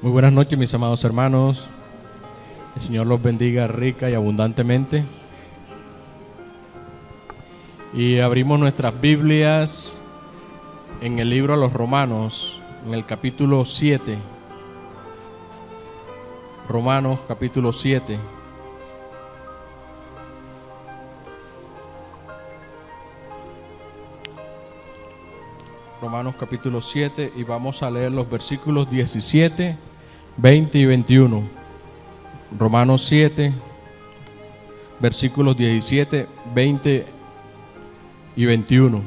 Muy buenas noches, mis amados hermanos. El Señor los bendiga rica y abundantemente. Y abrimos nuestras Biblias en el libro a los Romanos, en el capítulo 7. Romanos, capítulo 7. Romanos capítulo 7, y vamos a leer los versículos 17, 20 y 21. Romanos 7, versículos 17, 20 y 21.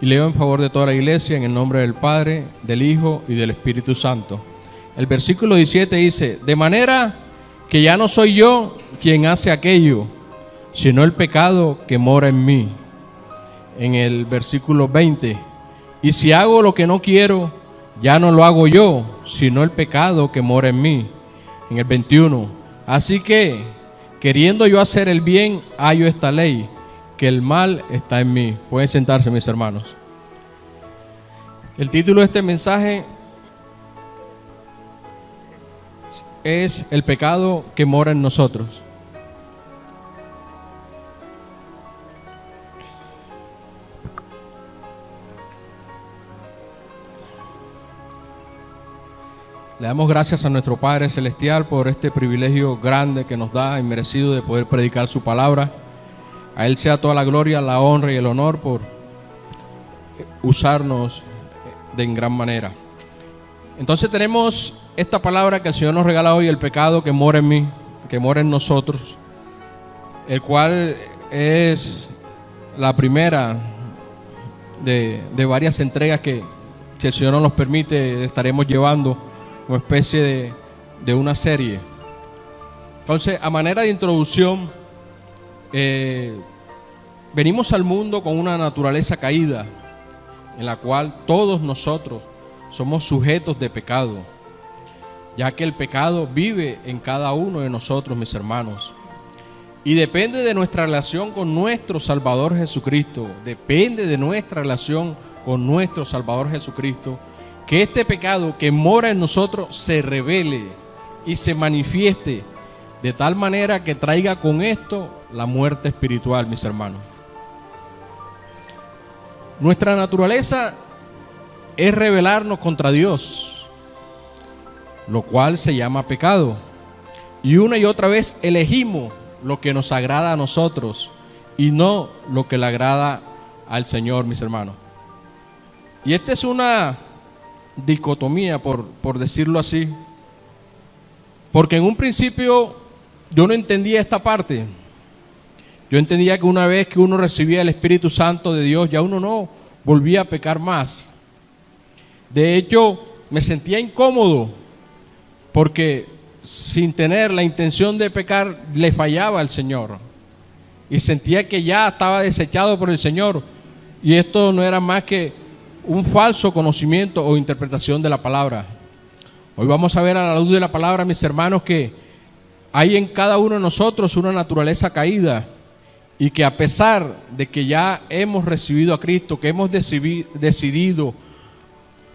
Y leo en favor de toda la iglesia en el nombre del Padre, del Hijo y del Espíritu Santo. El versículo 17 dice: de manera que ya no soy yo quien hace aquello, sino el pecado que mora en mí. En el versículo 20: y si hago lo que no quiero, ya no lo hago yo, sino el pecado que mora en mí. En el 21: así que, queriendo yo hacer el bien, hallo esta ley, que el mal está en mí. Pueden sentarse, mis hermanos. El título de este mensaje es El pecado que mora en nosotros. Le damos gracias a nuestro Padre Celestial por este privilegio grande que nos da y merecido de poder predicar su palabra. A Él sea toda la gloria, la honra y el honor por usarnos de en gran manera. Entonces tenemos esta palabra que el Señor nos regala hoy: el pecado que mora en mí, que mora en nosotros, el cual es la primera de varias entregas que, si el Señor nos los permite, estaremos llevando como especie de una serie. Entonces, a manera de introducción, venimos al mundo con una naturaleza caída, en la cual todos nosotros somos sujetos de pecado, ya que el pecado vive en cada uno de nosotros, mis hermanos, y depende de nuestra relación con nuestro Salvador Jesucristo, depende de nuestra relación con nuestro Salvador Jesucristo, que este pecado que mora en nosotros se revele y se manifieste de tal manera que traiga con esto la muerte espiritual, mis hermanos. Nuestra naturaleza es rebelarnos contra Dios, lo cual se llama pecado. Y una y otra vez elegimos lo que nos agrada a nosotros y no lo que le agrada al Señor, mis hermanos. Y esta es una dicotomía, por decirlo así, porque en un principio yo no entendía esta parte. Yo entendía que una vez que uno recibía el Espíritu Santo de Dios, ya uno no volvía a pecar más. De hecho, me sentía incómodo porque sin tener la intención de pecar le fallaba al Señor y sentía que ya estaba desechado por el Señor, y esto no era más que un falso conocimiento o interpretación de la palabra. Hoy vamos a ver a la luz de la palabra, mis hermanos, que hay en cada uno de nosotros una naturaleza caída, y que a pesar de que ya hemos recibido a Cristo, que hemos decidido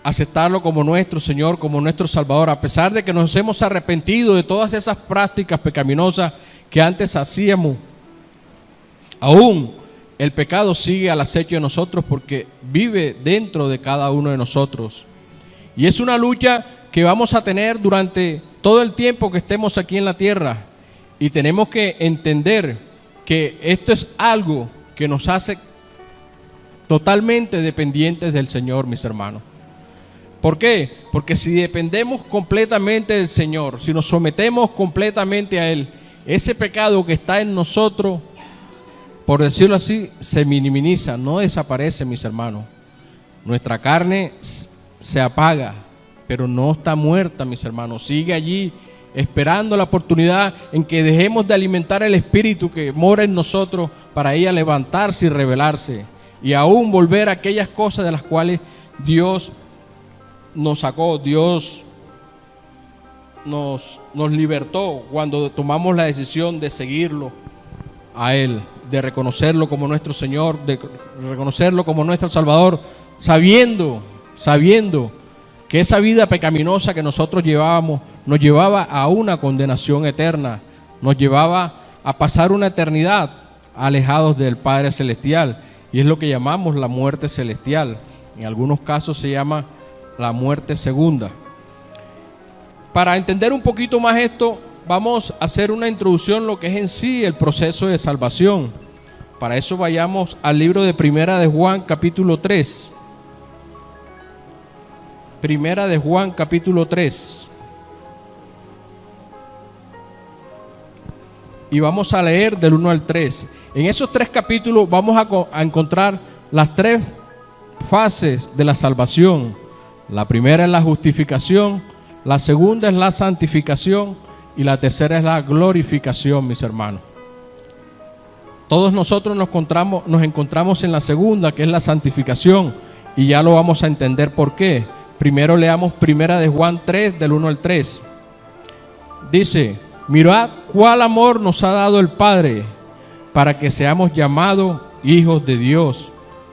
aceptarlo como nuestro Señor, como nuestro Salvador, a pesar de que nos hemos arrepentido de todas esas prácticas pecaminosas que antes hacíamos, aún el pecado sigue al acecho de nosotros, porque vive dentro de cada uno de nosotros. Y es una lucha que vamos a tener durante todo el tiempo que estemos aquí en la tierra. Y tenemos que entender que esto es algo que nos hace totalmente dependientes del Señor, mis hermanos. ¿Por qué? Porque si dependemos completamente del Señor, si nos sometemos completamente a Él, ese pecado que está en nosotros, por decirlo así, se minimiza, no desaparece, mis hermanos. Nuestra carne se apaga, pero no está muerta, mis hermanos. Sigue allí esperando la oportunidad en que dejemos de alimentar el Espíritu que mora en nosotros, para ella levantarse y rebelarse, y aún volver a aquellas cosas de las cuales Dios nos sacó, Dios nos libertó cuando tomamos la decisión de seguirlo a Él, de reconocerlo como nuestro Señor, de reconocerlo como nuestro Salvador, sabiendo que esa vida pecaminosa que nosotros llevábamos nos llevaba a una condenación eterna, nos llevaba a pasar una eternidad alejados del Padre Celestial, y es lo que llamamos la muerte celestial. En algunos casos se llama la muerte segunda. Para entender un poquito más esto, vamos a hacer una introducción lo que es en sí el proceso de salvación. Para eso vayamos al libro de Primera de Juan, capítulo 3. Primera de Juan, capítulo 3. Y vamos a leer del 1 al 3. En esos 3 capítulos vamos a encontrar las 3 fases de la salvación. La primera es la justificación, la segunda es la santificación y la tercera es la glorificación, mis hermanos. Todos nosotros nos encontramos en la segunda, que es la santificación, y ya lo vamos a entender por qué. Primero leamos Primera de Juan 3, del 1 al 3. Dice: mirad cuál amor nos ha dado el Padre, para que seamos llamados hijos de Dios.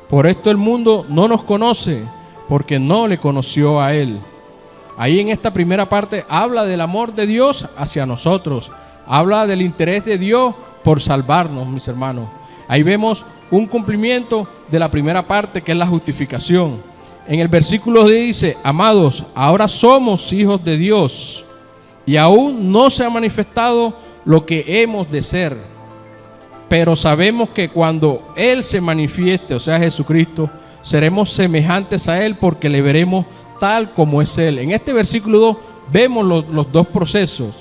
Por esto el mundo no nos conoce, porque no le conoció a Él. Ahí en esta primera parte habla del amor de Dios hacia nosotros, habla del interés de Dios por salvarnos, mis hermanos. Ahí vemos un cumplimiento de la primera parte, que es la justificación. En el versículo dice: amados, ahora somos hijos de Dios, y aún no se ha manifestado lo que hemos de ser, pero sabemos que cuando Él se manifieste, o sea Jesucristo, seremos semejantes a Él, porque le veremos tal como es Él. En este versículo 2 vemos los 2 procesos: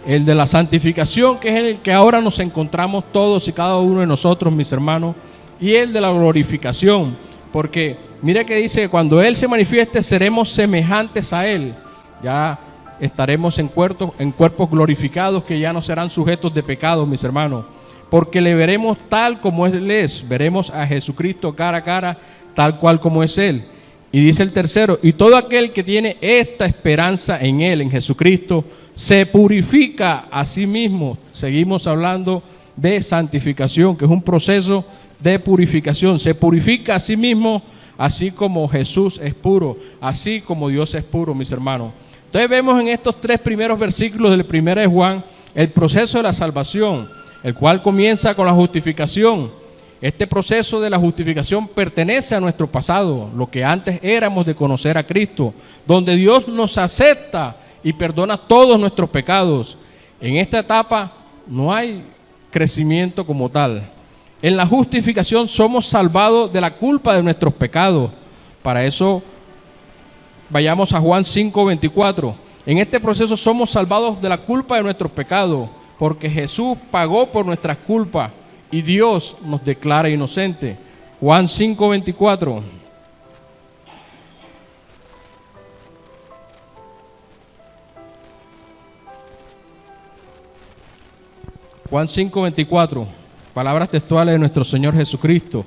el de la santificación, que es el que ahora nos encontramos todos y cada uno de nosotros, mis hermanos, y el de la glorificación, porque mire que dice que cuando Él se manifieste seremos semejantes a Él. Ya estaremos en cuerpos glorificados, que ya no serán sujetos de pecado, mis hermanos, porque le veremos tal como Él es. Veremos a Jesucristo cara a cara, tal cual como es Él. Y dice el tercero: y todo aquel que tiene esta esperanza en Él, en Jesucristo, se purifica a sí mismo. Seguimos hablando de santificación, que es un proceso de purificación. Se purifica a sí mismo, así como Jesús es puro, así como Dios es puro, mis hermanos. Entonces vemos en estos 3 primeros versículos del Primera de Juan el proceso de la salvación, el cual comienza con la justificación. Este proceso de la justificación pertenece a nuestro pasado, lo que antes éramos de conocer a Cristo, donde Dios nos acepta y perdona todos nuestros pecados. En esta etapa no hay crecimiento como tal. En la justificación somos salvados de la culpa de nuestros pecados. Para eso vayamos a Juan 5:24. En este proceso somos salvados de la culpa de nuestros pecados, porque Jesús pagó por nuestras culpas y Dios nos declara inocentes. Juan 5:24. Juan 5:24, palabras textuales de nuestro Señor Jesucristo.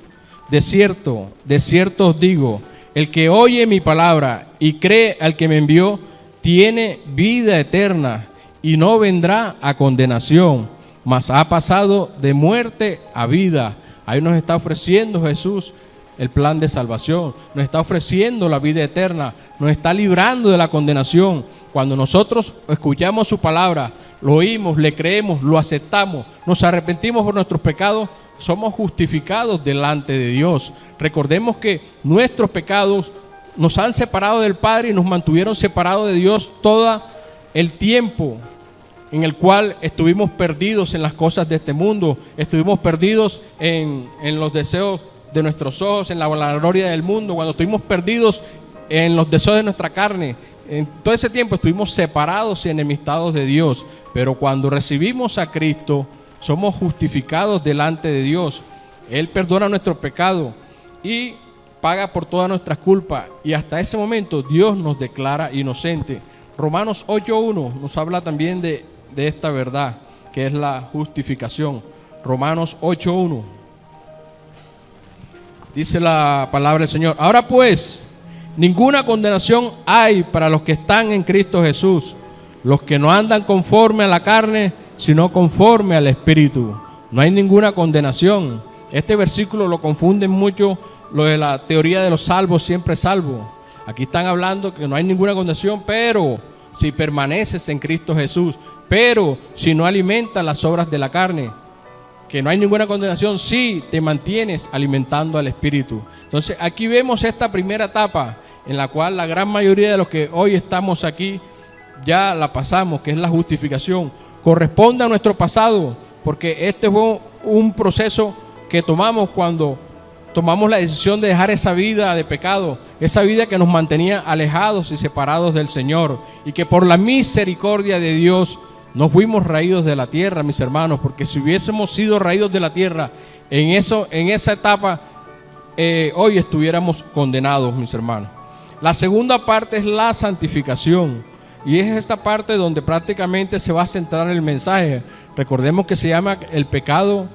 De cierto os digo, el que oye mi palabra y cree al que me envió, tiene vida eterna y no vendrá a condenación, mas ha pasado de muerte a vida. Ahí nos está ofreciendo Jesús el plan de salvación, nos está ofreciendo la vida eterna, nos está librando de la condenación. Cuando nosotros escuchamos su palabra, lo oímos, le creemos, lo aceptamos, nos arrepentimos por nuestros pecados, somos justificados delante de Dios. Recordemos que nuestros pecados nos han separado del Padre y nos mantuvieron separados de Dios todo el tiempo en el cual estuvimos perdidos en las cosas de este mundo, estuvimos perdidos en los deseos de nuestros ojos, en la gloria del mundo, cuando estuvimos perdidos en los deseos de nuestra carne. En todo ese tiempo estuvimos separados y enemistados de Dios, pero cuando recibimos a Cristo, somos justificados delante de Dios. Él perdona nuestro pecado y paga por todas nuestras culpas, y hasta ese momento Dios nos declara inocentes. Romanos 8:1 nos habla también de esta verdad, que es la justificación. Romanos 8:1 dice la palabra del Señor: ahora pues, ninguna condenación hay para los que están en Cristo Jesús, los que no andan conforme a la carne, sino conforme al Espíritu. No hay ninguna condenación. Este versículo lo confunden mucho, lo de la teoría de los salvos, siempre salvos. Aquí están hablando que no hay ninguna condenación, pero si permaneces en Cristo Jesús, pero si no alimentas las obras de la carne, que no hay ninguna condenación si te mantienes alimentando al Espíritu. Entonces aquí vemos esta primera etapa en la cual la gran mayoría de los que hoy estamos aquí ya la pasamos, que es la justificación. Corresponde a nuestro pasado, porque este fue un proceso que tomamos cuando tomamos la decisión de dejar esa vida de pecado, esa vida que nos mantenía alejados y separados del Señor, y que por la misericordia de Dios no fuimos raídos de la tierra, mis hermanos, porque si hubiésemos sido raídos de la tierra en esa etapa, hoy estuviéramos condenados, mis hermanos. La segunda parte es la santificación, y es esta parte donde prácticamente se va a centrar el mensaje. Recordemos que se llama el pecado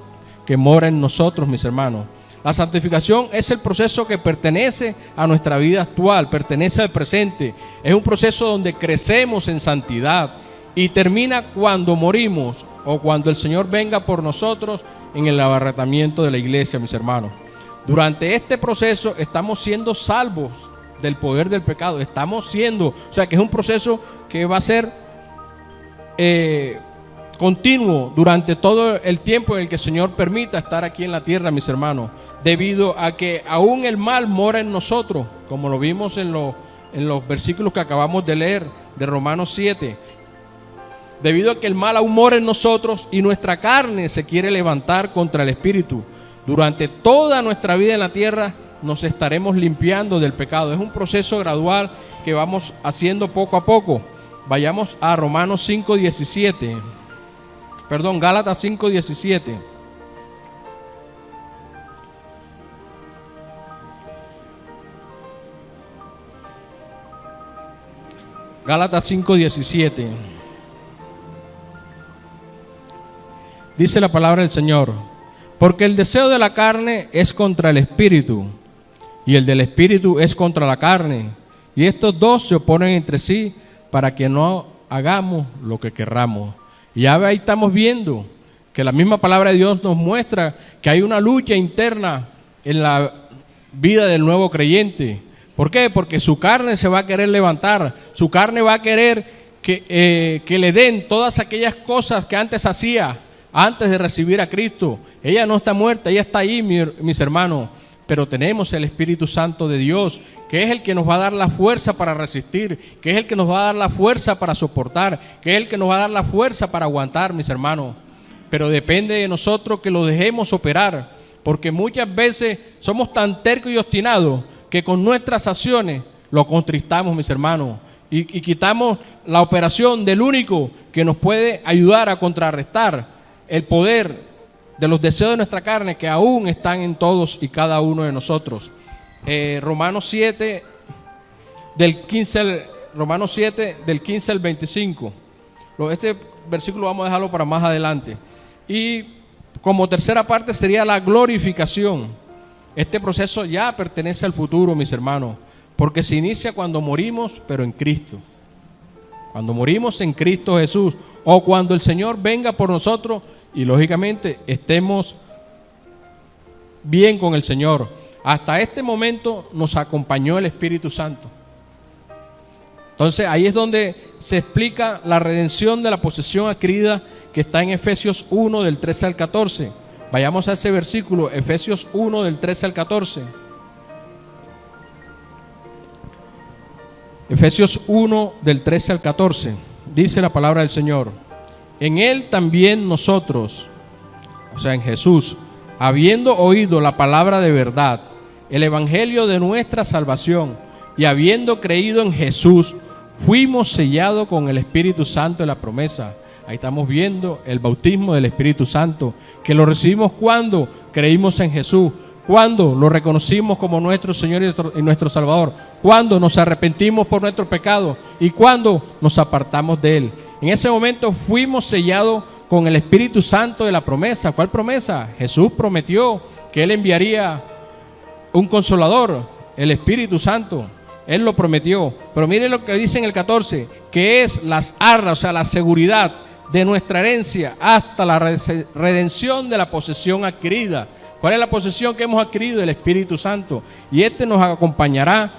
que mora en nosotros, mis hermanos. La santificación es el proceso que pertenece a nuestra vida actual, pertenece al presente. Es un proceso donde crecemos en santidad y termina cuando morimos o cuando el Señor venga por nosotros en el arrebatamiento de la iglesia, mis hermanos. Durante este proceso estamos siendo salvos del poder del pecado. O sea que es un proceso que va a ser continuo durante todo el tiempo en el que el Señor permita estar aquí en la tierra, mis hermanos, debido a que aún el mal mora en nosotros, como lo vimos en los versículos que acabamos de leer de Romanos 7, debido a que el mal aún mora en nosotros y nuestra carne se quiere levantar contra el Espíritu. Durante toda nuestra vida en la tierra nos estaremos limpiando del pecado. Es un proceso gradual que vamos haciendo poco a poco. Vayamos a Gálatas 5:17. Gálatas 5:17. Dice la palabra del Señor: porque el deseo de la carne es contra el espíritu, y el del espíritu es contra la carne, y estos dos se oponen entre sí para que no hagamos lo que querramos. Y ya ahí estamos viendo que la misma palabra de Dios nos muestra que hay una lucha interna en la vida del nuevo creyente. ¿Por qué? Porque su carne se va a querer levantar, su carne va a querer que le den todas aquellas cosas que antes hacía, antes de recibir a Cristo. Ella no está muerta, ella está ahí, mis hermanos, pero tenemos el Espíritu Santo de Dios, que es el que nos va a dar la fuerza para resistir, que es el que nos va a dar la fuerza para soportar, que es el que nos va a dar la fuerza para aguantar, mis hermanos. Pero depende de nosotros que lo dejemos operar, porque muchas veces somos tan tercos y obstinados que con nuestras acciones lo contristamos, mis hermanos, y quitamos la operación del único que nos puede ayudar a contrarrestar el poder de los deseos de nuestra carne que aún están en todos y cada uno de nosotros. Romanos 7 del 15 al 25. Este versículo vamos a dejarlo para más adelante. Y como tercera parte sería la glorificación. Este proceso ya pertenece al futuro, mis hermanos, porque se inicia cuando morimos, pero en Cristo. Cuando morimos en Cristo Jesús, o cuando el Señor venga por nosotros y lógicamente estemos bien con el Señor. Hasta este momento nos acompañó el Espíritu Santo. Entonces ahí es donde se explica la redención de la posesión adquirida, que está en Efesios 1 del 13 al 14. Vayamos a ese versículo, Efesios 1 del 13 al 14. Efesios 1 del 13 al 14. Dice la palabra del Señor: en Él también nosotros, o sea en Jesús, habiendo oído la palabra de verdad, el evangelio de nuestra salvación, y habiendo creído en Jesús, fuimos sellados con el Espíritu Santo de la promesa. Ahí estamos viendo el bautismo del Espíritu Santo, que lo recibimos cuando creímos en Jesús, cuando lo reconocimos como nuestro Señor y nuestro Salvador, cuando nos arrepentimos por nuestro pecado y cuando nos apartamos de Él. En ese momento fuimos sellados con el Espíritu Santo de la promesa. ¿Cuál promesa? Jesús prometió que Él enviaría un consolador, el Espíritu Santo. Él lo prometió. Pero mire lo que dice en el 14, que es las arras, o sea, la seguridad de nuestra herencia hasta la redención de la posesión adquirida. ¿Cuál es la posesión que hemos adquirido? El Espíritu Santo. Y este nos acompañará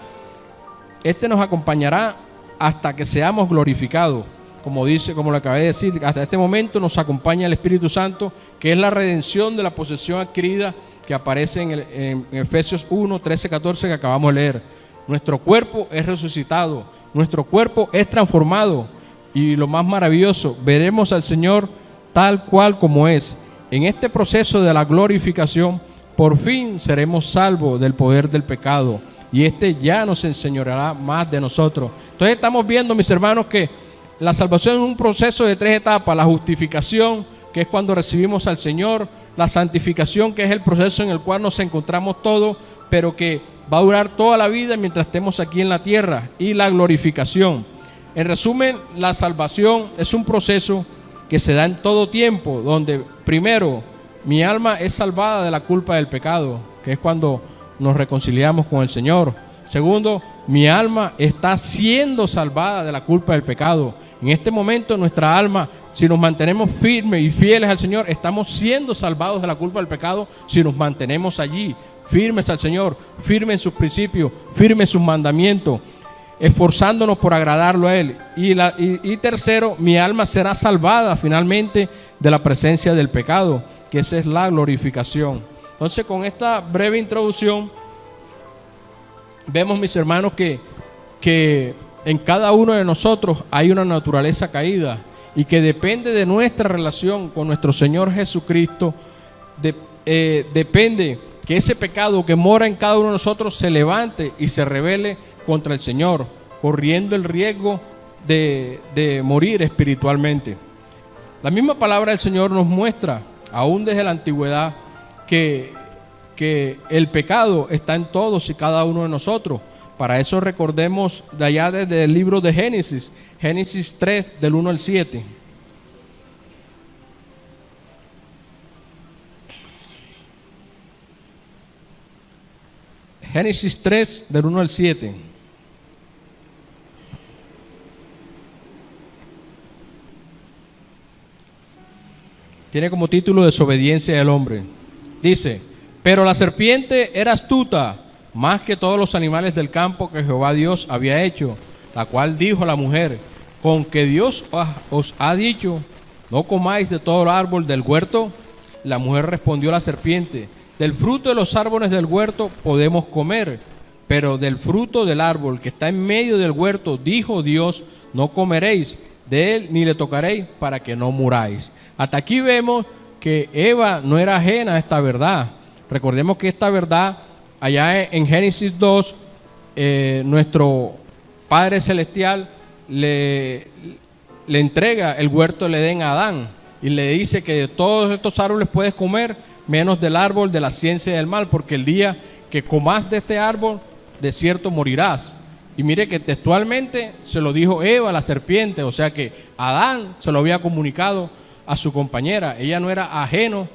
Este nos acompañará hasta que seamos glorificados. Como dice, como lo acabé de decir, hasta este momento nos acompaña el Espíritu Santo, que es la redención de la posesión adquirida que aparece en Efesios 1, 13, 14 que acabamos de leer. Nuestro cuerpo es resucitado, nuestro cuerpo es transformado y lo más maravilloso, veremos al Señor tal cual como es. En este proceso de la glorificación, por fin seremos salvos del poder del pecado y este ya nos enseñoreará más de nosotros. Entonces estamos viendo, mis hermanos, que la salvación es un proceso de 3 etapas: la justificación, que es cuando recibimos al Señor; la santificación, que es el proceso en el cual nos encontramos todos, pero que va a durar toda la vida mientras estemos aquí en la tierra; y la glorificación. En resumen, la salvación es un proceso que se da en todo tiempo, donde primero mi alma es salvada de la culpa del pecado, que es cuando nos reconciliamos con el Señor. Segundo, mi alma está siendo salvada de la culpa del pecado. En este momento nuestra alma, si nos mantenemos firmes y fieles al Señor, estamos siendo salvados de la culpa del pecado si nos mantenemos allí, firmes al Señor, firmes en sus principios, firmes en sus mandamientos, esforzándonos por agradarlo a Él. Y tercero, mi alma será salvada finalmente de la presencia del pecado, que esa es la glorificación. Entonces, con esta breve introducción, vemos, mis hermanos, que en cada uno de nosotros hay una naturaleza caída y que depende de nuestra relación con nuestro Señor Jesucristo, depende que ese pecado que mora en cada uno de nosotros se levante y se rebele contra el Señor, corriendo el riesgo de morir espiritualmente. La misma palabra del Señor nos muestra, aún desde la antigüedad, que el pecado está en todos y cada uno de nosotros. Para eso recordemos de allá desde el libro de Génesis, Génesis 3, del 1 al 7. Génesis 3, del 1 al 7. Tiene como título Desobediencia del hombre. Dice: pero la serpiente era astuta más que todos los animales del campo que Jehová Dios había hecho, la cual dijo a la mujer: ¿con que Dios os ha dicho, no comáis de todo el árbol del huerto? La mujer respondió a la serpiente: del fruto de los árboles del huerto podemos comer, pero del fruto del árbol que está en medio del huerto, dijo Dios, no comeréis de él ni le tocaréis, para que no muráis. Hasta aquí vemos que Eva no era ajena a esta verdad. Recordemos que esta verdad, allá en Génesis 2, nuestro Padre Celestial le entrega el huerto del Edén a Adán y le dice que de todos estos árboles puedes comer, menos del árbol de la ciencia del mal, porque el día que comas de este árbol, de cierto morirás. Y mire que textualmente se lo dijo Eva, la serpiente, o sea que Adán se lo había comunicado a su compañera. Ella no era ajeno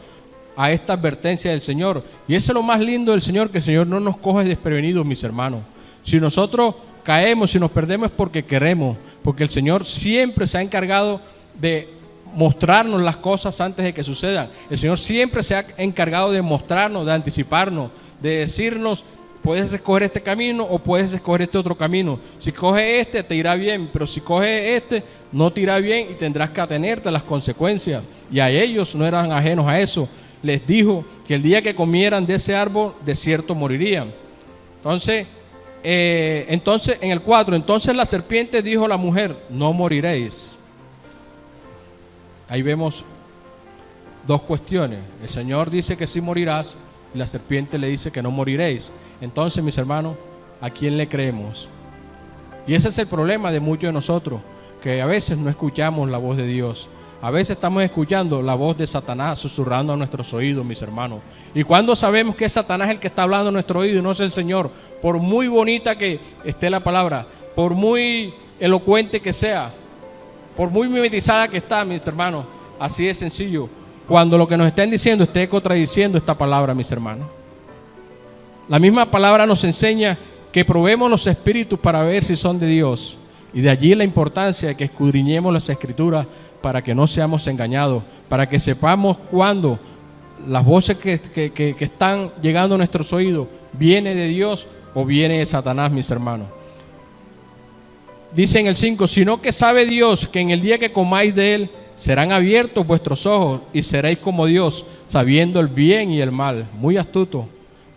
a esta advertencia del Señor. Y eso es lo más lindo del Señor, que el Señor no nos coge desprevenidos, mis hermanos. Si nosotros caemos, si nos perdemos, es porque queremos, porque el Señor siempre se ha encargado de mostrarnos las cosas antes de que sucedan. El Señor siempre se ha encargado de mostrarnos, de anticiparnos, de decirnos: puedes escoger este camino o puedes escoger este otro camino. Si coges este, te irá bien, pero si coges este, no te irá bien y tendrás que atenerte a las consecuencias. Y a ellos no eran ajenos a eso. Les dijo que el día que comieran de ese árbol, de cierto morirían. Entonces en el 4, entonces la serpiente dijo a la mujer: no moriréis. Ahí vemos dos cuestiones. El Señor dice que sí morirás y la serpiente le dice que no moriréis. Entonces, mis hermanos, ¿a quién le creemos? Y ese es el problema de muchos de nosotros, que a veces no escuchamos la voz de Dios. A veces estamos escuchando la voz de Satanás susurrando a nuestros oídos, mis hermanos. Y cuando sabemos que es Satanás el que está hablando a nuestro oído y no es el Señor, por muy bonita que esté la palabra, por muy elocuente que sea, por muy mimetizada que está, mis hermanos, así es sencillo. Cuando lo que nos estén diciendo esté contradiciendo esta palabra, mis hermanos. La misma palabra nos enseña que probemos los espíritus para ver si son de Dios. Y de allí la importancia de que escudriñemos las Escrituras para que no seamos engañados, para que sepamos cuándo las voces que están llegando a nuestros oídos viene de Dios o viene de Satanás, mis hermanos. dice en el 5, sino que sabe Dios que en el día que comáis de él serán abiertos vuestros ojos y seréis como Dios, sabiendo el bien y el mal. Muy astuto.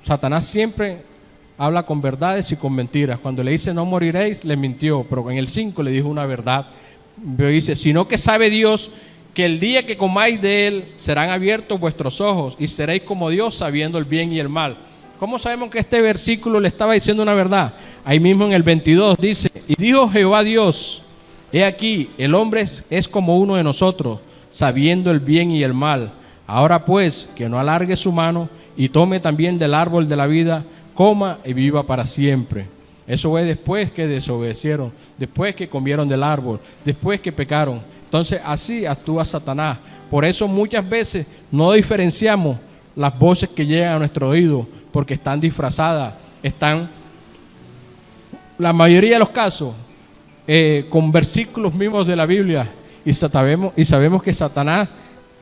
Satanás siempre habla con verdades y con mentiras. Cuando le dice no moriréis, le mintió, pero en el 5 le dijo una verdad. Dice, sino que sabe Dios que el día que comáis de él serán abiertos vuestros ojos y seréis como Dios, sabiendo el bien y el mal. ¿Cómo sabemos que este versículo le estaba diciendo una verdad? Ahí mismo en el 22 dice, y dijo Jehová Dios, he aquí, el hombre es como uno de nosotros, sabiendo el bien y el mal. Ahora pues, que no alargue su mano y tome también del árbol de la vida, coma y viva para siempre. Eso fue después que desobedecieron, después que comieron del árbol, después que pecaron. Entonces así actúa Satanás. Por eso muchas veces no diferenciamos las voces que llegan a nuestro oído, porque están disfrazadas, la mayoría de los casos, con versículos mismos de la Biblia, y sabemos que Satanás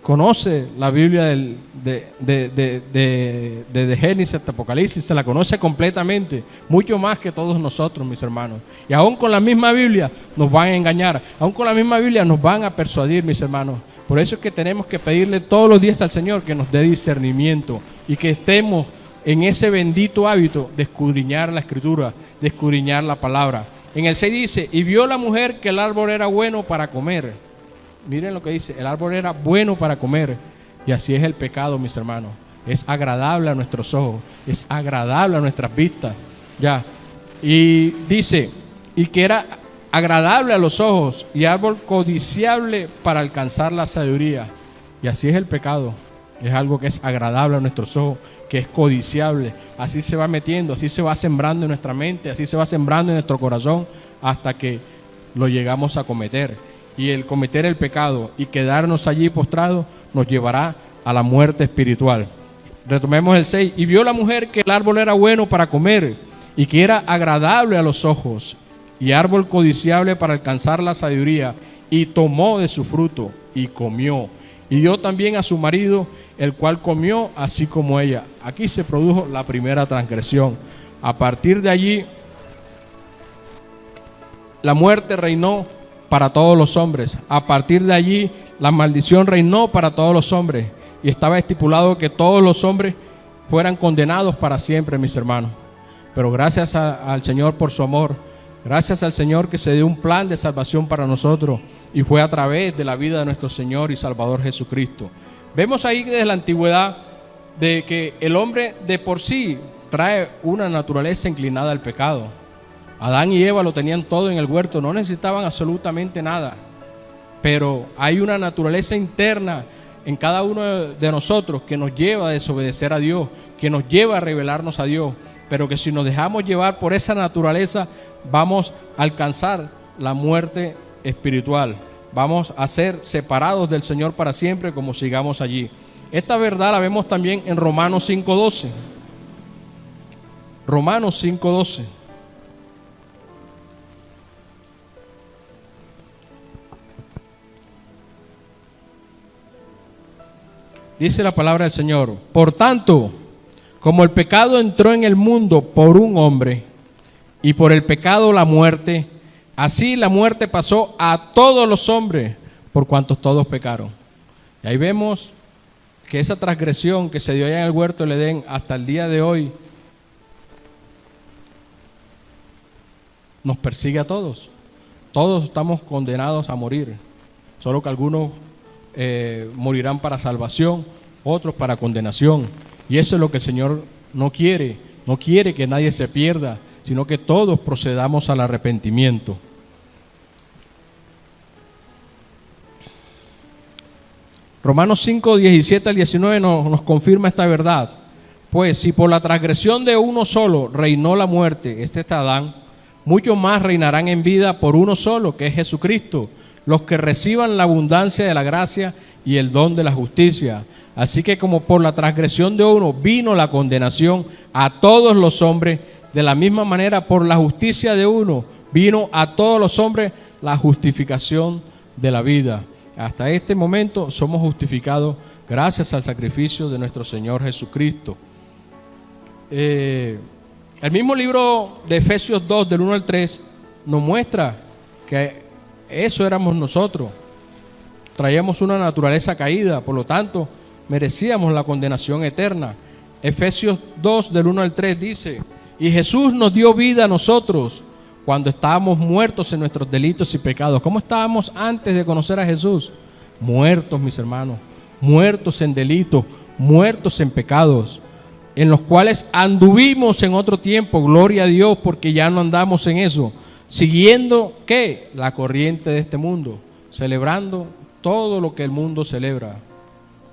conoce la Biblia de Génesis hasta Apocalipsis, se la conoce completamente, mucho más que todos nosotros, mis hermanos. Y aún con la misma Biblia nos van a engañar, aún con la misma Biblia nos van a persuadir, mis hermanos. Por eso es que tenemos que pedirle todos los días al Señor que nos dé discernimiento y que estemos en ese bendito hábito de escudriñar la Escritura, de escudriñar la palabra. En el 6 dice, y vio la mujer que el árbol era bueno para comer. Miren lo que dice, el árbol era bueno para comer. Y así es el pecado, mis hermanos. Es agradable a nuestros ojos, es agradable a nuestras vistas. Ya. Y dice, y que era agradable a los ojos y árbol codiciable para alcanzar la sabiduría. Y así es el pecado. Es algo que es agradable a nuestros ojos, que es codiciable. Así se va metiendo, así se va sembrando en nuestra mente, así se va sembrando en nuestro corazón hasta que lo llegamos a cometer. Y el cometer el pecado y quedarnos allí postrados nos llevará a la muerte espiritual. Retomemos el 6. Y vio la mujer que el árbol era bueno para comer y que era agradable a los ojos y árbol codiciable para alcanzar la sabiduría, y tomó de su fruto y comió. Y dio también a su marido, el cual comió así como ella. Aquí se produjo la primera transgresión. A partir de allí, la muerte reinó para todos los hombres. A partir de allí, la maldición reinó para todos los hombres. Y estaba estipulado que todos los hombres fueran condenados para siempre, mis hermanos. Pero gracias al Señor por su amor, gracias al Señor que se dio un plan de salvación para nosotros, y fue a través de la vida de nuestro Señor y Salvador Jesucristo. Vemos ahí desde la antigüedad de que el hombre de por sí trae una naturaleza inclinada al pecado. Adán y Eva lo tenían todo en el huerto, no necesitaban absolutamente nada. Pero hay una naturaleza interna en cada uno de nosotros que nos lleva a desobedecer a Dios, que nos lleva a rebelarnos a Dios. Pero que si nos dejamos llevar por esa naturaleza, vamos a alcanzar la muerte espiritual. Vamos a ser separados del Señor para siempre como sigamos allí. Esta verdad la vemos también en Romanos 5:12. Romanos 5:12. Dice la palabra del Señor: por tanto, como el pecado entró en el mundo por un hombre, y por el pecado la muerte, así la muerte pasó a todos los hombres, por cuantos todos pecaron. Y ahí vemos que esa transgresión que se dio allá en el huerto del Edén hasta el día de hoy nos persigue a todos. Todos estamos condenados a morir, solo que algunos morirán para salvación, otros para condenación. Y eso es lo que el Señor no quiere que nadie se pierda, sino que todos procedamos al arrepentimiento. Romanos 5:17 al 19 nos confirma esta verdad. Pues si por la transgresión de uno solo reinó la muerte, este es Adán, mucho más reinarán en vida por uno solo, que es Jesucristo, los que reciban la abundancia de la gracia y el don de la justicia. Así que como por la transgresión de uno vino la condenación a todos los hombres, de la misma manera por la justicia de uno vino a todos los hombres la justificación de la vida. Hasta este momento somos justificados gracias al sacrificio de nuestro Señor Jesucristo. El mismo libro de Efesios 2, del 1 al 3, nos muestra que eso éramos nosotros. Traíamos una naturaleza caída, por lo tanto, merecíamos la condenación eterna. Efesios 2, del 1 al 3 dice: y Jesús nos dio vida a nosotros cuando estábamos muertos en nuestros delitos y pecados. ¿Cómo estábamos antes de conocer a Jesús? Muertos, mis hermanos, muertos en delitos, muertos en pecados, en los cuales anduvimos en otro tiempo, gloria a Dios, porque ya no andamos en eso, siguiendo, ¿qué? La corriente de este mundo, celebrando todo lo que el mundo celebra,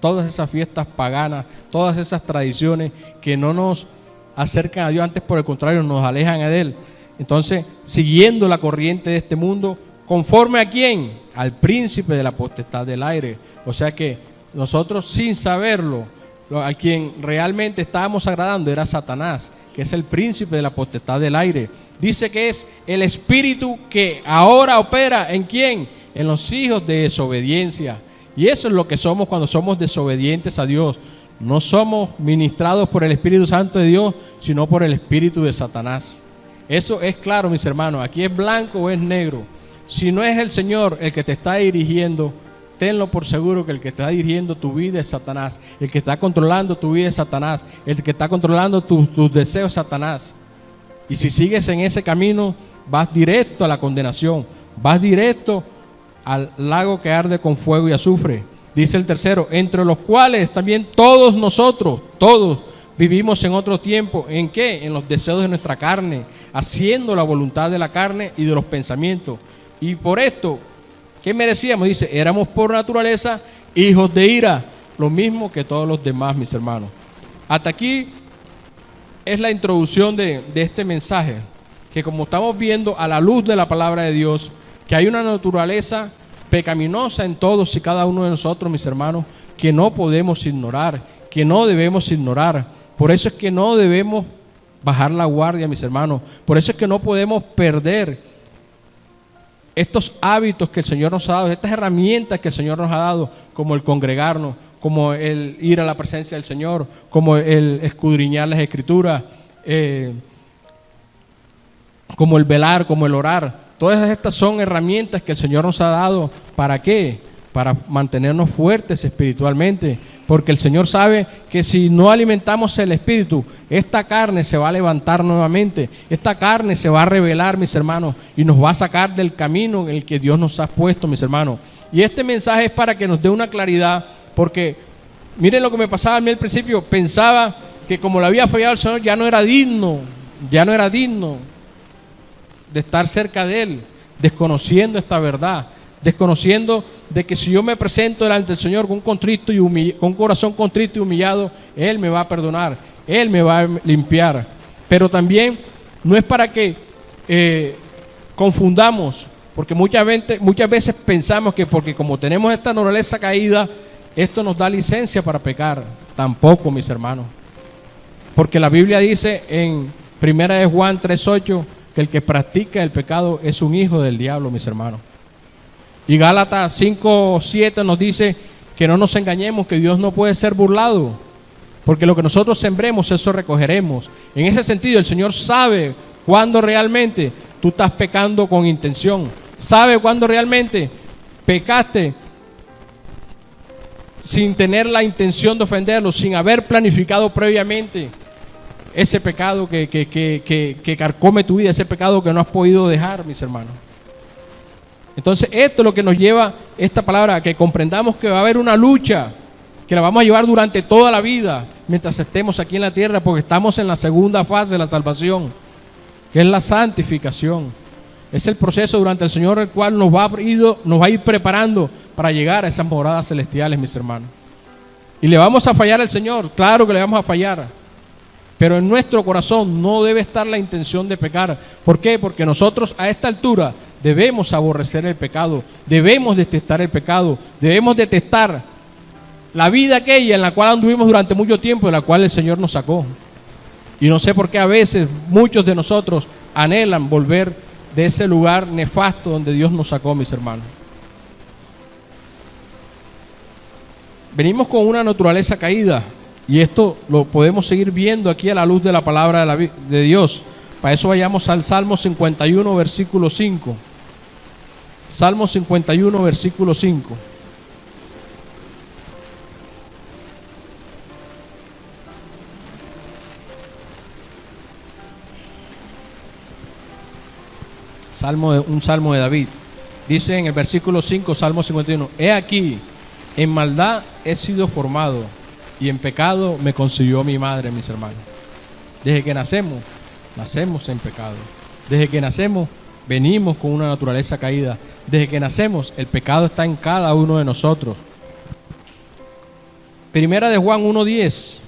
todas esas fiestas paganas, todas esas tradiciones que no nos acercan a Dios, antes por el contrario nos alejan de Él. Entonces, siguiendo la corriente de este mundo, ¿conforme a quién? Al príncipe de la potestad del aire. O sea que nosotros, sin saberlo, a quien realmente estábamos agradando era Satanás, que es el príncipe de la potestad del aire. Dice que es el espíritu que ahora opera ¿en quién? En los hijos de desobediencia. Y eso es lo que somos cuando somos desobedientes a Dios. No somos ministrados por el Espíritu Santo de Dios, sino por el espíritu de Satanás. Eso es claro, mis hermanos. Aquí es blanco o es negro. Si no es el Señor el que te está dirigiendo, tenlo por seguro que el que está dirigiendo tu vida es Satanás. El que está controlando tu vida es Satanás. El que está controlando tus deseos es Satanás. Y si sigues en ese camino, vas directo a la condenación. Vas directo al lago que arde con fuego y azufre. Dice el tercero: entre los cuales también todos nosotros, todos, vivimos en otro tiempo. ¿En qué? En los deseos de nuestra carne, haciendo la voluntad de la carne y de los pensamientos. Y por esto, ¿qué merecíamos? Dice, éramos por naturaleza hijos de ira, lo mismo que todos los demás, mis hermanos. Hasta aquí es la introducción de este mensaje, que como estamos viendo a la luz de la palabra de Dios, que hay una naturaleza pecaminosa en todos y cada uno de nosotros, mis hermanos, que no podemos ignorar, que no debemos ignorar. Por eso es que no debemos bajar la guardia, mis hermanos. Por eso es que no podemos perder estos hábitos que el Señor nos ha dado, estas herramientas que el Señor nos ha dado, como el congregarnos, como el ir a la presencia del Señor, como el escudriñar las Escrituras, como el velar, como el orar. Todas estas son herramientas que el Señor nos ha dado. ¿Para qué? Para mantenernos fuertes espiritualmente. Porque el Señor sabe que si no alimentamos el espíritu, esta carne se va a levantar nuevamente. Esta carne se va a rebelar, mis hermanos, y nos va a sacar del camino en el que Dios nos ha puesto, mis hermanos. Y este mensaje es para que nos dé una claridad, porque miren lo que me pasaba a mí al principio. Pensaba que como le había fallado al Señor, ya no era digno de estar cerca de Él, desconociendo esta verdad, desconociendo de que si yo me presento delante del Señor con un corazón contrito y humillado, Él me va a perdonar, Él me va a limpiar. Pero también no es para que confundamos, porque muchas veces pensamos que porque como tenemos esta naturaleza caída, esto nos da licencia para pecar. Tampoco, mis hermanos, porque la Biblia dice en 1 de Juan 3:8 que el que practica el pecado es un hijo del diablo, mis hermanos. Y Gálatas 5:7 nos dice que no nos engañemos, que Dios no puede ser burlado, porque lo que nosotros sembremos, eso recogeremos. En ese sentido, el Señor sabe cuándo realmente tú estás pecando con intención, sabe cuándo realmente pecaste sin tener la intención de ofenderlo, sin haber planificado previamente ese pecado que carcome tu vida, ese pecado que no has podido dejar, mis hermanos. Entonces esto es lo que nos lleva esta palabra, que comprendamos que va a haber una lucha, que la vamos a llevar durante toda la vida, mientras estemos aquí en la tierra, porque estamos en la segunda fase de la salvación, que es la santificación. Es el proceso durante el Señor el cual nos va a ir preparando para llegar a esas moradas celestiales, mis hermanos. Y le vamos a fallar al Señor, claro que le vamos a fallar. Pero en nuestro corazón no debe estar la intención de pecar. ¿Por qué? Porque nosotros a esta altura debemos aborrecer el pecado, debemos detestar el pecado, debemos detestar la vida aquella en la cual anduvimos durante mucho tiempo, de la cual el Señor nos sacó. Y no sé por qué a veces muchos de nosotros anhelan volver de ese lugar nefasto donde Dios nos sacó, mis hermanos. Venimos con una naturaleza caída. Y esto lo podemos seguir viendo aquí a la luz de la palabra de Dios. Para eso vayamos al Salmo 51, versículo 5. Salmo 51, versículo 5. Un salmo de David. Dice en el versículo 5, Salmo 51, he aquí, en maldad he sido formado, y en pecado me concibió mi madre, mis hermanos. Desde que nacemos en pecado. Desde que nacemos, venimos con una naturaleza caída. Desde que nacemos, el pecado está en cada uno de nosotros. Primera de Juan 1:10.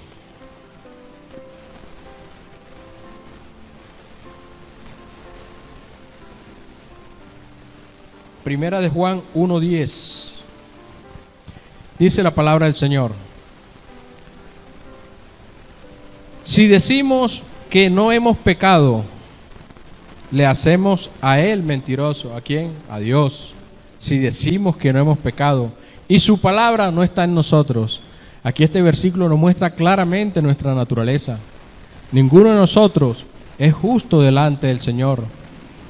Primera de Juan 1:10. Dice la palabra del Señor: si decimos que no hemos pecado, le hacemos a Él mentiroso. ¿A quién? A Dios. Si decimos que no hemos pecado y su palabra no está en nosotros. Aquí este versículo nos muestra claramente nuestra naturaleza. Ninguno de nosotros es justo delante del Señor.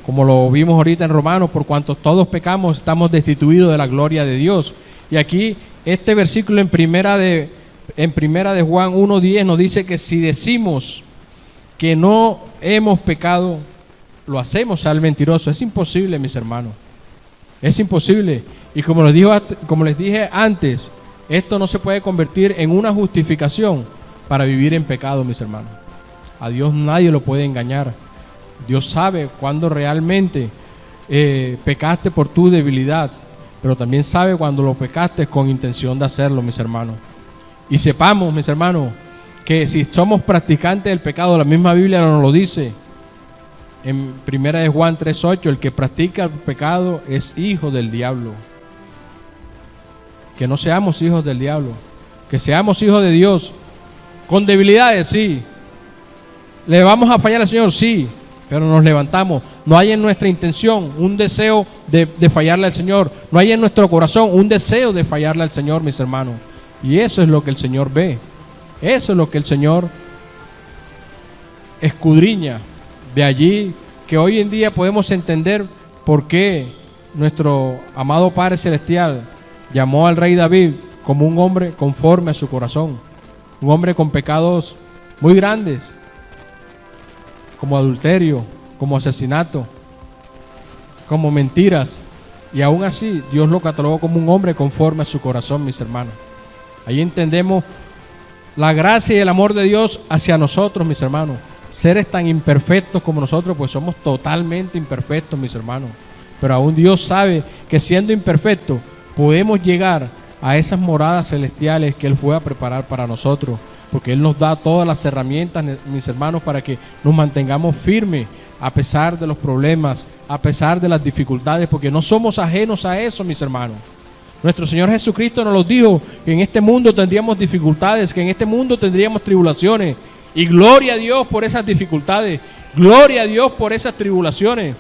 Como lo vimos ahorita en Romanos, por cuanto todos pecamos, estamos destituidos de la gloria de Dios. Y aquí este versículo en primera de Juan 1:10 nos dice que si decimos que no hemos pecado, lo hacemos al mentiroso. Es imposible, mis hermanos. Es imposible. Y como les dije antes, esto no se puede convertir en una justificación para vivir en pecado, mis hermanos. A Dios nadie lo puede engañar. Dios sabe cuándo realmente pecaste por tu debilidad, pero también sabe cuando lo pecaste con intención de hacerlo, mis hermanos. Y sepamos, mis hermanos, que si somos practicantes del pecado, la misma Biblia nos lo dice. En primera de Juan 3:8, el que practica el pecado es hijo del diablo. Que no seamos hijos del diablo, que seamos hijos de Dios. Con debilidades, sí. ¿Le vamos a fallar al Señor? Sí. Pero nos levantamos. No hay en nuestra intención un deseo de fallarle al Señor. No hay en nuestro corazón un deseo de fallarle al Señor, mis hermanos. Y eso es lo que el Señor ve. Eso es lo que el Señor escudriña. De allí que hoy en día podemos entender por qué nuestro amado Padre Celestial llamó al rey David como un hombre conforme a su corazón. Un hombre con pecados muy grandes, como adulterio, como asesinato, como mentiras. Y aún así Dios lo catalogó como un hombre conforme a su corazón, mis hermanos. Ahí entendemos la gracia y el amor de Dios hacia nosotros, mis hermanos. Seres tan imperfectos como nosotros, pues somos totalmente imperfectos, mis hermanos. Pero aún Dios sabe que siendo imperfectos podemos llegar a esas moradas celestiales que Él fue a preparar para nosotros. Porque Él nos da todas las herramientas, mis hermanos, para que nos mantengamos firmes a pesar de los problemas, a pesar de las dificultades, porque no somos ajenos a eso, mis hermanos. Nuestro Señor Jesucristo nos lo dijo, que en este mundo tendríamos dificultades, que en este mundo tendríamos tribulaciones. Y gloria a Dios por esas dificultades, gloria a Dios por esas tribulaciones.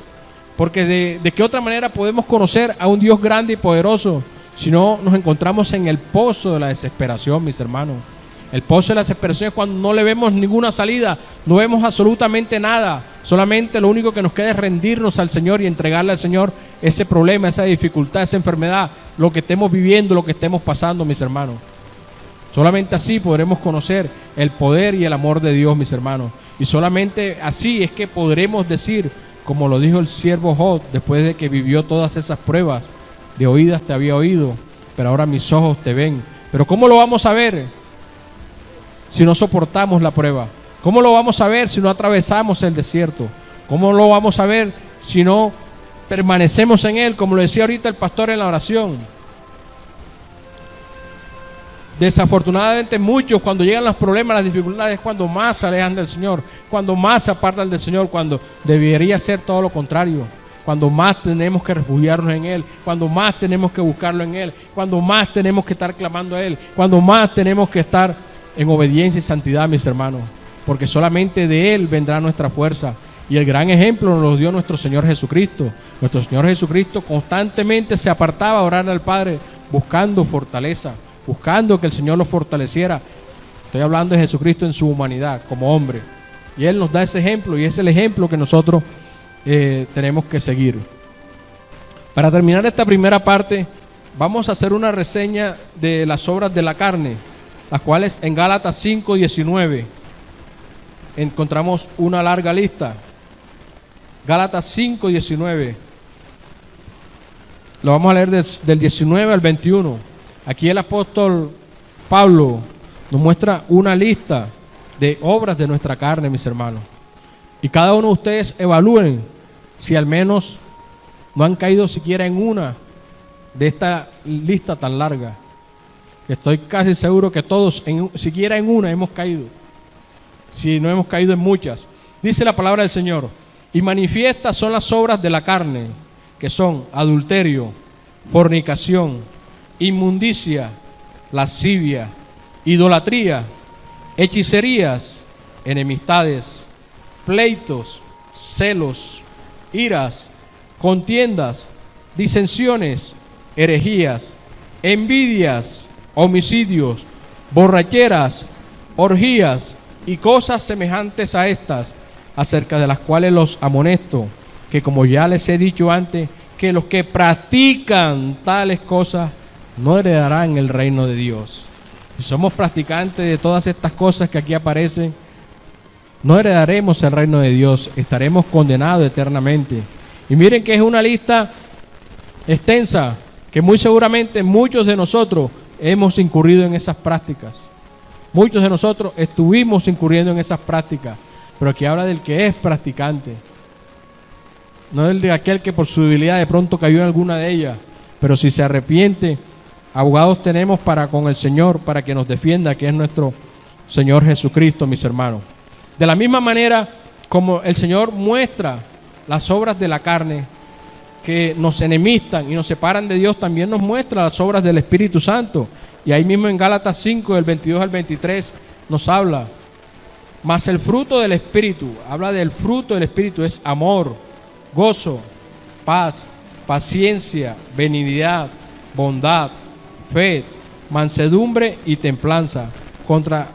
Porque de qué otra manera podemos conocer a un Dios grande y poderoso si no nos encontramos en el pozo de la desesperación, mis hermanos. El pozo de la desesperación es cuando no le vemos ninguna salida, no vemos absolutamente nada. Solamente lo único que nos queda es rendirnos al Señor y entregarle al Señor ese problema, esa dificultad, esa enfermedad, lo que estemos viviendo, lo que estemos pasando, mis hermanos. Solamente así podremos conocer el poder y el amor de Dios, mis hermanos. Y solamente así es que podremos decir, como lo dijo el siervo Job, después de que vivió todas esas pruebas: de oídas te había oído, pero ahora mis ojos te ven. Pero ¿cómo lo vamos a ver si no soportamos la prueba? ¿Cómo lo vamos a ver si no atravesamos el desierto? ¿Cómo lo vamos a ver si no permanecemos en Él? Como lo decía ahorita el pastor en la oración. Desafortunadamente muchos, cuando llegan los problemas, las dificultades, cuando más se alejan del Señor, cuando más se apartan del Señor, cuando debería ser todo lo contrario, cuando más tenemos que refugiarnos en Él, cuando más tenemos que buscarlo en Él, cuando más tenemos que estar clamando a Él, cuando más tenemos que estar en obediencia y santidad, mis hermanos, porque solamente de Él vendrá nuestra fuerza. Y el gran ejemplo nos lo dio nuestro Señor Jesucristo. Nuestro Señor Jesucristo constantemente se apartaba a orar al Padre, buscando fortaleza, buscando que el Señor lo fortaleciera. Estoy hablando de Jesucristo en su humanidad, como hombre. Y Él nos da ese ejemplo, y es el ejemplo que nosotros tenemos que seguir. Para terminar esta primera parte, vamos a hacer una reseña de las obras de la carne, las cuales en Gálatas 5:19 encontramos una larga lista. Gálatas 5:19. Lo vamos a leer del 19 al 21. Aquí el apóstol Pablo nos muestra una lista de obras de nuestra carne, mis hermanos. Y cada uno de ustedes evalúen si al menos no han caído siquiera en una de esta lista tan larga. Estoy casi seguro que todos, siquiera en una, hemos caído. Si no hemos caído en muchas. Dice la palabra del Señor: y manifiestas son las obras de la carne, que son adulterio, fornicación, inmundicia, lascivia, idolatría, hechicerías, enemistades, pleitos, celos, iras, contiendas, disensiones, herejías, envidias, homicidios, borracheras, orgías y cosas semejantes a estas, acerca de las cuales los amonesto, que como ya les he dicho antes, que los que practican tales cosas no heredarán el reino de Dios. Si somos practicantes de todas estas cosas que aquí aparecen, no heredaremos el reino de Dios, estaremos condenados eternamente. Y miren que es una lista extensa, que muy seguramente muchos de nosotros hemos incurrido en esas prácticas. Muchos de nosotros estuvimos incurriendo en esas prácticas, pero aquí habla del que es practicante, no del de aquel que por su debilidad de pronto cayó en alguna de ellas, pero si se arrepiente, abogados tenemos para con el Señor, para que nos defienda, que es nuestro Señor Jesucristo, mis hermanos. De la misma manera como el Señor muestra las obras de la carne que nos enemistan y nos separan de Dios, también nos muestra las obras del Espíritu Santo. Y ahí mismo en Gálatas 5, del 22 al 23, nos habla: mas el fruto del Espíritu, habla del fruto del Espíritu, es amor, gozo, paz, paciencia, benignidad, bondad, fe, mansedumbre y templanza. Contra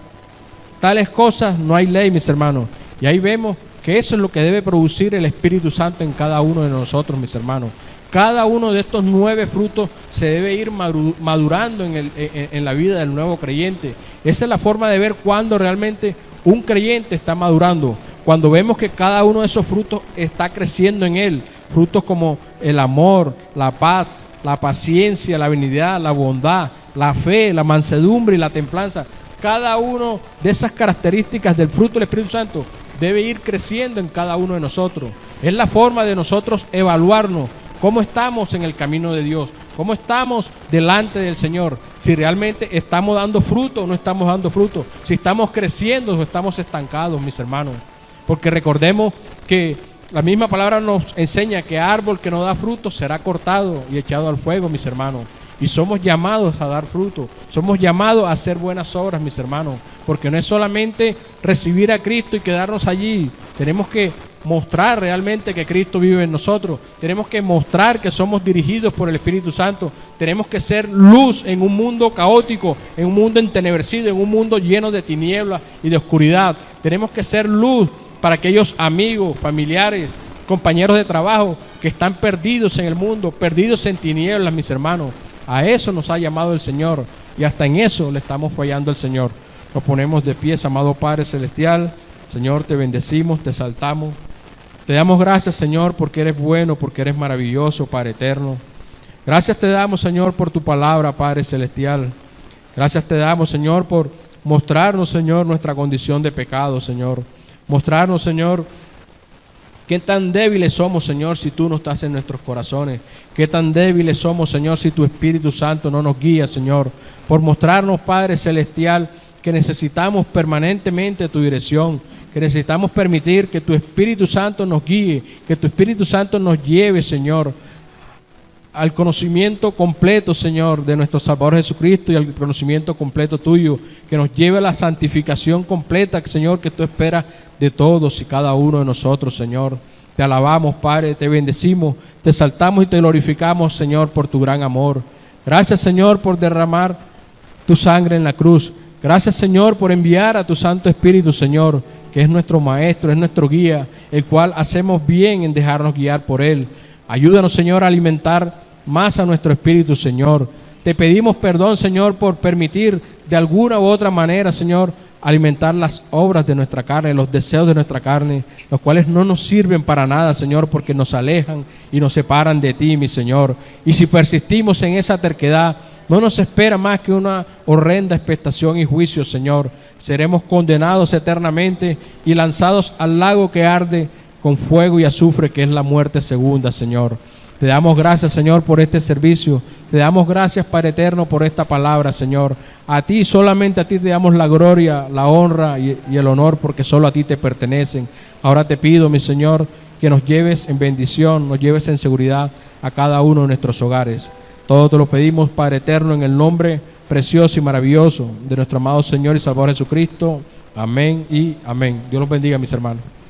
tales cosas no hay ley, mis hermanos. Y ahí vemos que eso es lo que debe producir el Espíritu Santo en cada uno de nosotros, mis hermanos. Cada uno de estos 9 frutos se debe ir madurando en la vida del nuevo creyente. Esa es la forma de ver cuando realmente un creyente está madurando. Cuando vemos que cada uno de esos frutos está creciendo en él. Frutos como el amor, la paz, la paciencia, la benignidad, la bondad, la fe, la mansedumbre y la templanza. Cada uno de esas características del fruto del Espíritu Santo debe ir creciendo en cada uno de nosotros. Es la forma de nosotros evaluarnos cómo estamos en el camino de Dios, cómo estamos delante del Señor, si realmente estamos dando fruto o no estamos dando fruto, si estamos creciendo o estamos estancados, mis hermanos. Porque recordemos que la misma palabra nos enseña que árbol que no da fruto será cortado y echado al fuego, mis hermanos. Y somos llamados a dar fruto, somos llamados a hacer buenas obras, mis hermanos, porque no es solamente recibir a Cristo y quedarnos allí. Tenemos que mostrar realmente que Cristo vive en nosotros, tenemos que mostrar que somos dirigidos por el Espíritu Santo, tenemos que ser luz en un mundo caótico, en un mundo entenebrecido, en un mundo lleno de tinieblas y de oscuridad. Tenemos que ser luz para aquellos amigos, familiares, compañeros de trabajo que están perdidos en el mundo, perdidos en tinieblas, mis hermanos. A eso nos ha llamado el Señor y hasta en eso le estamos fallando al Señor. Nos ponemos de pies, amado Padre Celestial. Señor, te bendecimos, te exaltamos. Te damos gracias, Señor, porque eres bueno, porque eres maravilloso, Padre eterno. Gracias te damos, Señor, por tu palabra, Padre Celestial. Gracias te damos, Señor, por mostrarnos, Señor, nuestra condición de pecado, Señor. Mostrarnos, Señor, qué tan débiles somos, Señor, si tú no estás en nuestros corazones. Qué tan débiles somos, Señor, si tu Espíritu Santo no nos guía, Señor. Por mostrarnos, Padre Celestial, que necesitamos permanentemente tu dirección, que necesitamos permitir que tu Espíritu Santo nos guíe, que tu Espíritu Santo nos lleve, Señor, al conocimiento completo, Señor, de nuestro Salvador Jesucristo y al conocimiento completo tuyo, que nos lleve a la santificación completa, Señor, que tú esperas de todos y cada uno de nosotros, Señor. Te alabamos, Padre, te bendecimos, te exaltamos y te glorificamos, Señor, por tu gran amor. Gracias, Señor, por derramar tu sangre en la cruz. Gracias, Señor, por enviar a tu Santo Espíritu, Señor, que es nuestro Maestro, es nuestro guía, el cual hacemos bien en dejarnos guiar por Él. Ayúdanos, Señor, a alimentar más a nuestro espíritu, Señor. Te pedimos perdón, Señor, por permitir de alguna u otra manera, Señor, alimentar las obras de nuestra carne, los deseos de nuestra carne, los cuales no nos sirven para nada, Señor, porque nos alejan y nos separan de ti, mi Señor. Y si persistimos en esa terquedad, no nos espera más que una horrenda expectación y juicio, Señor. Seremos condenados eternamente y lanzados al lago que arde con fuego y azufre, que es la muerte segunda, Señor. Te damos gracias, Señor, por este servicio. Te damos gracias, Padre eterno, por esta palabra, Señor. A ti, solamente a ti te damos la gloria, la honra y el honor, porque solo a ti te pertenecen. Ahora te pido, mi Señor, que nos lleves en bendición, nos lleves en seguridad a cada uno de nuestros hogares. Todo te lo pedimos, Padre eterno, en el nombre precioso y maravilloso de nuestro amado Señor y Salvador Jesucristo. Amén y amén. Dios los bendiga, mis hermanos.